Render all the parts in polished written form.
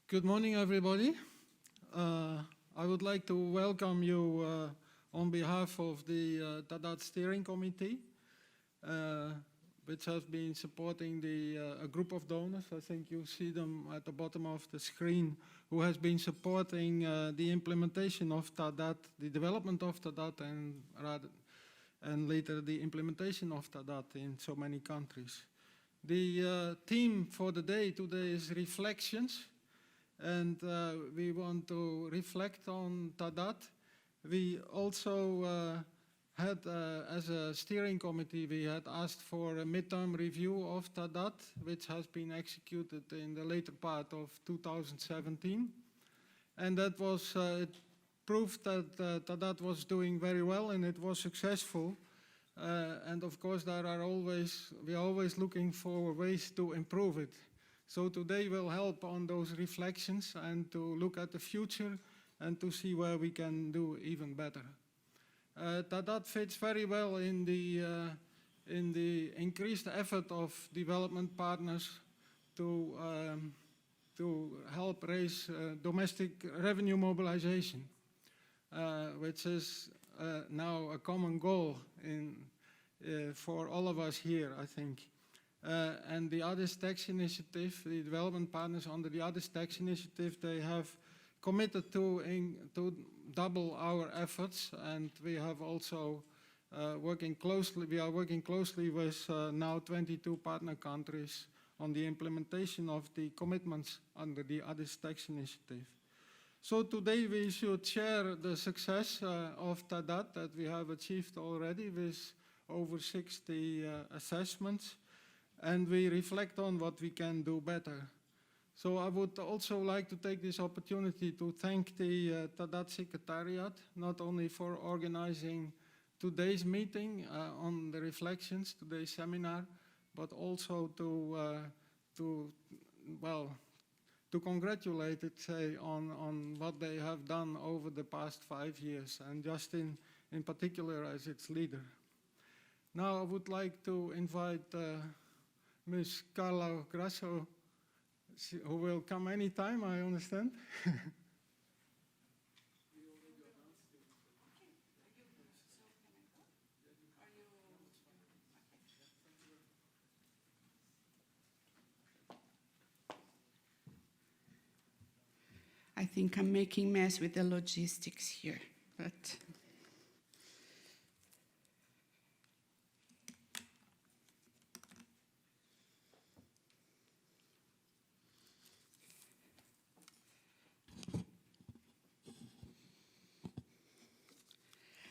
Good morning, everybody. I would like to welcome you on behalf of the TADAT Steering Committee, which has been supporting a group of donors. I think you see them at the bottom of the screen, who has been supporting the implementation of TADAT, the development of TADAT, and later the implementation of TADAT in so many countries. The theme for the day today is reflections. And we want to reflect on TADAT. We also had, as a steering committee, we had asked for a midterm review of TADAT, which has been executed in the later part of 2017. And that was, it proved that TADAT was doing very well and it was successful. And of course, we are always looking for ways to improve it. So today we'll help on those reflections and to look at the future and to see where we can do even better. TADAT fits very well in the increased effort of development partners to help raise domestic revenue mobilization, which is now a common goal for all of us here, I think. And the ADIS Tax Initiative, the development partners under the ADIS Tax Initiative, they have committed to double our efforts, and we have also working closely with now 22 partner countries on the implementation of the commitments under the ADIS Tax Initiative. So today we should share the success of TADAT that we have achieved already with over 60 assessments. And we reflect on what we can do better. So I would also like to take this opportunity to thank the TADAT Secretariat, not only for organizing today's meeting on the reflections, today's seminar, but also to congratulate it, say, on what they have done over the past 5 years, and just in particular as its leader. Now I would like to invite Ms. Carla Grasso, who will come anytime, I understand. I think I'm making mess with the logistics here, but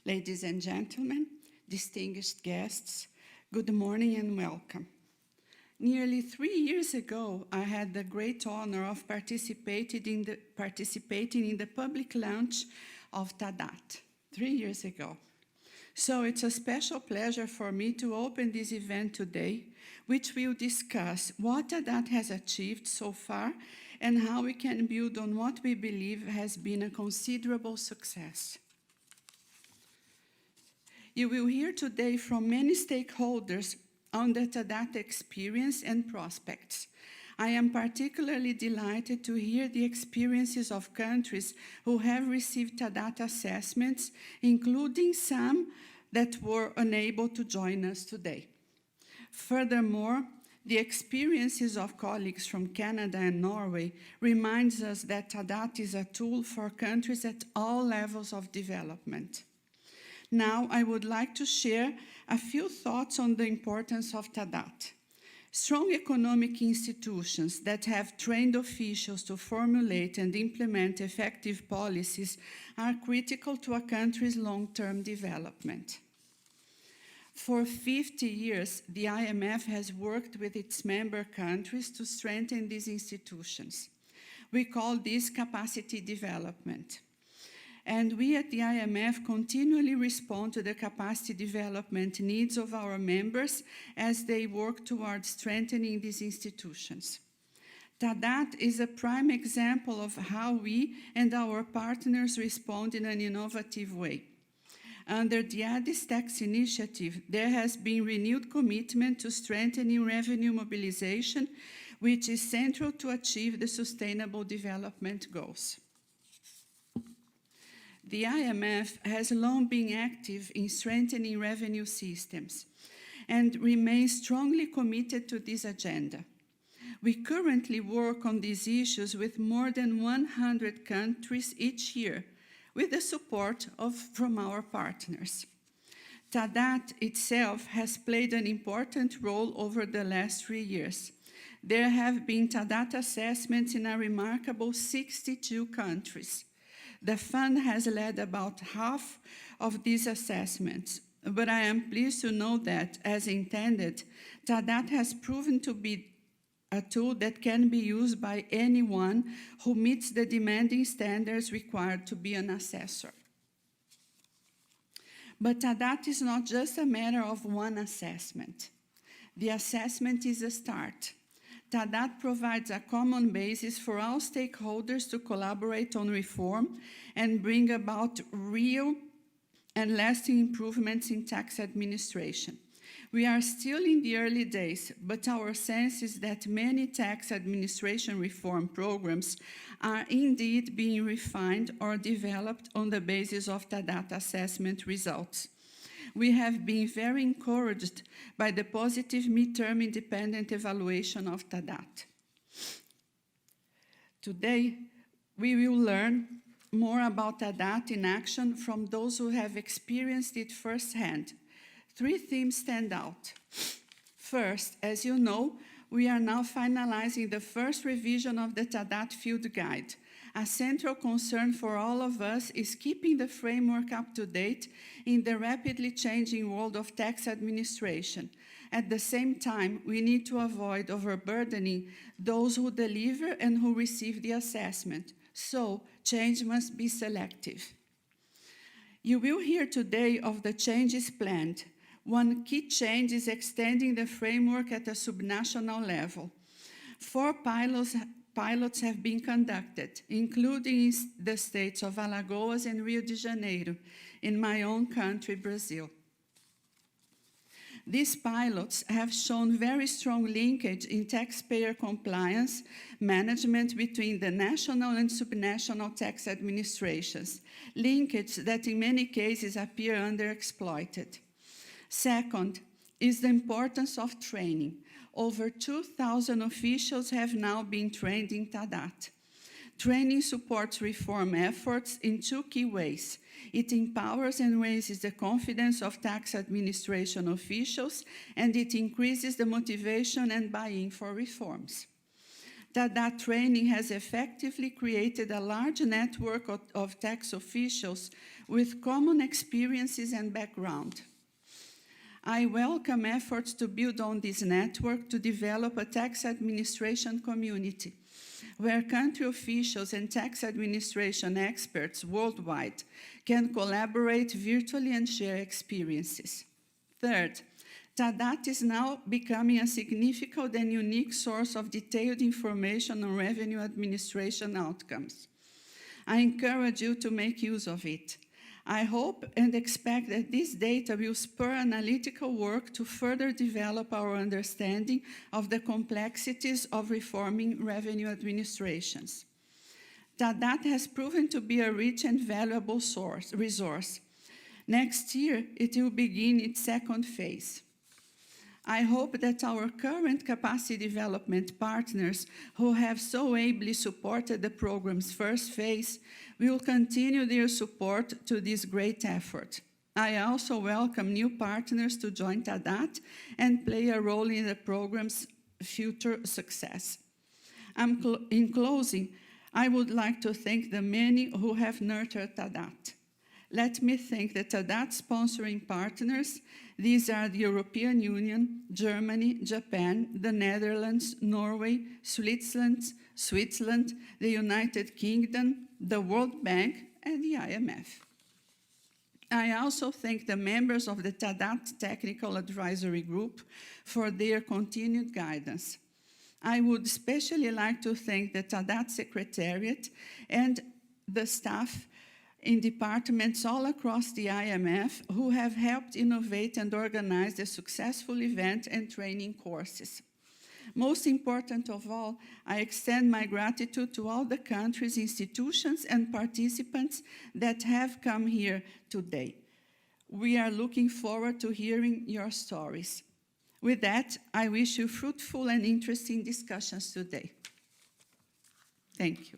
ladies and gentlemen, distinguished guests, good morning and welcome. Nearly 3 years ago, I had the great honor of participating in the public launch of TADAT, 3 years ago. So it's a special pleasure for me to open this event today, which will discuss what TADAT has achieved so far and how we can build on what we believe has been a considerable success. You will hear today from many stakeholders on the TADAT experience and prospects. I am particularly delighted to hear the experiences of countries who have received TADAT assessments, including some that were unable to join us today. Furthermore, the experiences of colleagues from Canada and Norway reminds us that TADAT is a tool for countries at all levels of development. Now, I would like to share a few thoughts on the importance of TADAT. Strong economic institutions that have trained officials to formulate and implement effective policies are critical to a country's long-term development. For 50 years, the IMF has worked with its member countries to strengthen these institutions. We call this capacity development. And we at the IMF continually respond to the capacity development needs of our members as they work towards strengthening these institutions. TADAT is a prime example of how we and our partners respond in an innovative way. Under the ADIS Tax Initiative, there has been renewed commitment to strengthening revenue mobilization which is central to achieve the Sustainable Development Goals. The IMF has long been active in strengthening revenue systems and remains strongly committed to this agenda. We currently work on these issues with more than 100 countries each year, with the support from our partners. TADAT itself has played an important role over the last 3 years. There have been TADAT assessments in a remarkable 62 countries. The fund has led about half of these assessments, but I am pleased to know that, as intended, TADAT has proven to be a tool that can be used by anyone who meets the demanding standards required to be an assessor. But TADAT is not just a matter of one assessment. The assessment is a start. TADAT provides a common basis for all stakeholders to collaborate on reform and bring about real and lasting improvements in tax administration. We are still in the early days, but our sense is that many tax administration reform programs are indeed being refined or developed on the basis of TADAT assessment results. We have been very encouraged by the positive midterm independent evaluation of TADAT. Today, we will learn more about TADAT in action from those who have experienced it firsthand. 3 themes stand out. First, as you know, we are now finalizing the first revision of the TADAT Field Guide. A central concern for all of us is keeping the framework up to date in the rapidly changing world of tax administration. At the same time, we need to avoid overburdening those who deliver and who receive the assessment. So, change must be selective. You will hear today of the changes planned. One key change is extending the framework at a subnational level. 4 pilots have been conducted, including in the states of Alagoas and Rio de Janeiro, in my own country, Brazil. These pilots have shown very strong linkage in taxpayer compliance management between the national and subnational tax administrations, linkage that in many cases appear underexploited. Second is the importance of training. Over 2,000 officials have now been trained in TADAT. Training supports reform efforts in 2 key ways. It empowers and raises the confidence of tax administration officials, and it increases the motivation and buy-in for reforms. TADAT training has effectively created a large network of tax officials with common experiences and background. I welcome efforts to build on this network to develop a tax administration community, where country officials and tax administration experts worldwide can collaborate virtually and share experiences. Third, TADAT is now becoming a significant and unique source of detailed information on revenue administration outcomes. I encourage you to make use of it. I hope and expect that this data will spur analytical work to further develop our understanding of the complexities of reforming revenue administrations. TADAT has proven to be a rich and valuable resource. Next year, it will begin its 2nd phase. I hope that our current capacity development partners, who have so ably supported the program's 1st phase, will continue their support to this great effort. I also welcome new partners to join TADAT and play a role in the program's future success. In closing, I would like to thank the many who have nurtured TADAT. Let me thank the TADAT sponsoring partners. These are the European Union, Germany, Japan, the Netherlands, Norway, Switzerland, the United Kingdom, the World Bank, and the IMF. I also thank the members of the TADAT Technical Advisory Group for their continued guidance. I would especially like to thank the TADAT Secretariat and the staff in departments all across the IMF who have helped innovate and organize the successful event and training courses. Most important of all, I extend my gratitude to all the countries, institutions, and participants that have come here today. We are looking forward to hearing your stories. With that, I wish you fruitful and interesting discussions today. Thank you.